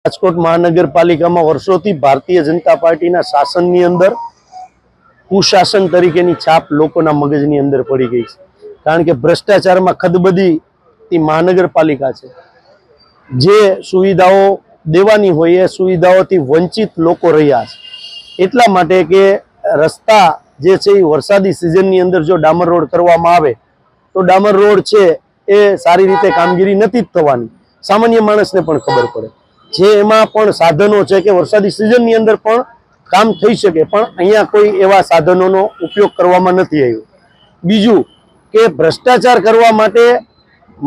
રાજકોટ મહાનગરપાલિકામાં વર્ષોથી ભારતીય જનતા પાર્ટીના શાસનની અંદર કુશાસન તરીકેની છાપ લોકોના મગજની અંદર પડી ગઈ છે। કારણ કે ભ્રષ્ટાચારમાં ખદબદી મહાનગરપાલિકા છે। જે સુવિધાઓ દેવાની હોય એ સુવિધાઓથી વંચિત લોકો રહ્યા છે। એટલા માટે કે રસ્તા જે છે એ વરસાદી સિઝનની અંદર જો ડામર રોડ કરવામાં આવે તો ડામર રોડ છે એ સારી રીતે કામગીરી નથી થવાની। સામાન્ય માણસને પણ ખબર પડે જે એમાં પણ સાધનો છે કે વરસાદી સિઝનની અંદર પણ કામ થઈ શકે, પણ અહીંયા કોઈ એવા સાધનોનો ઉપયોગ કરવામાં નથી આવ્યો। બીજું કે ભ્રષ્ટાચાર કરવા માટે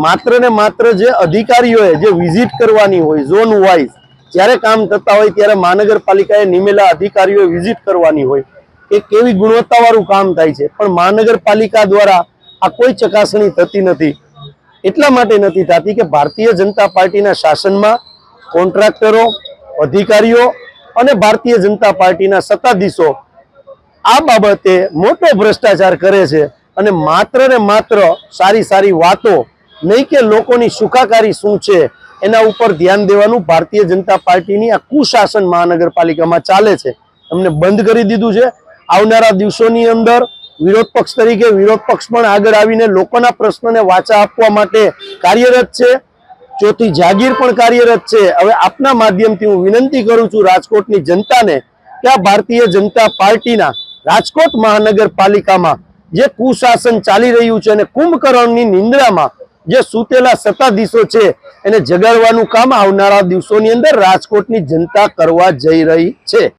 માત્ર ને માત્ર જે અધિકારીઓએ જે વિઝિટ કરવાની હોય ઝોન વાઇઝ, જ્યારે કામ થતા હોય ત્યારે મહાનગરપાલિકાએ નિમેલા અધિકારીઓએ વિઝિટ કરવાની હોય કે કેવી ગુણવત્તાવાળું કામ થાય છે, પણ મહાનગરપાલિકા દ્વારા આ કોઈ ચકાસણી થતી નથી। એટલા માટે નથી થતી કે ભારતીય જનતા પાર્ટીના શાસનમાં કોન્ટ્રાક્ટરો, અધિકારીઓ અને ભારતીય જનતા પાર્ટીના સત્તાધીશો આ બાબતે મોટો ભ્રષ્ટાચાર કરે છે અને માત્ર ને માત્ર સારી સારી વાતો નહીં કે લોકોની સુખાકારી શું છે એના ઉપર ધ્યાન દેવાનું ભારતીય જનતા પાર્ટીની આ કુશાસન મહાનગરપાલિકામાં ચાલે છે। અમને બંધ કરી દીધું છે। આવનારા દિવસોની અંદર વિરોધ પક્ષ તરીકે વિરોધ પક્ષ પણ આગળ આવીને લોકોના પ્રશ્નોને વાચા આપવા માટે કાર્યરત છે। ચોથી જાગીર પણ કાર્યરત છે। હવે આપના માધ્યમથી હું વિનંતી કરું છું રાજકોટની જનતાને કે આ ભારતીય જનતા પાર્ટીના રાજકોટ મહાનગરપાલિકામાં જે કુશાસન ચાલી રહ્યું છે અને કુંભકર્ણની નિંદ્રામાં જે સૂતેલા સત્તાધીશો છે એને જગાડવાનું કામ આવનારા દિવસોની અંદર રાજકોટની જનતા કરવા જઈ રહી છે।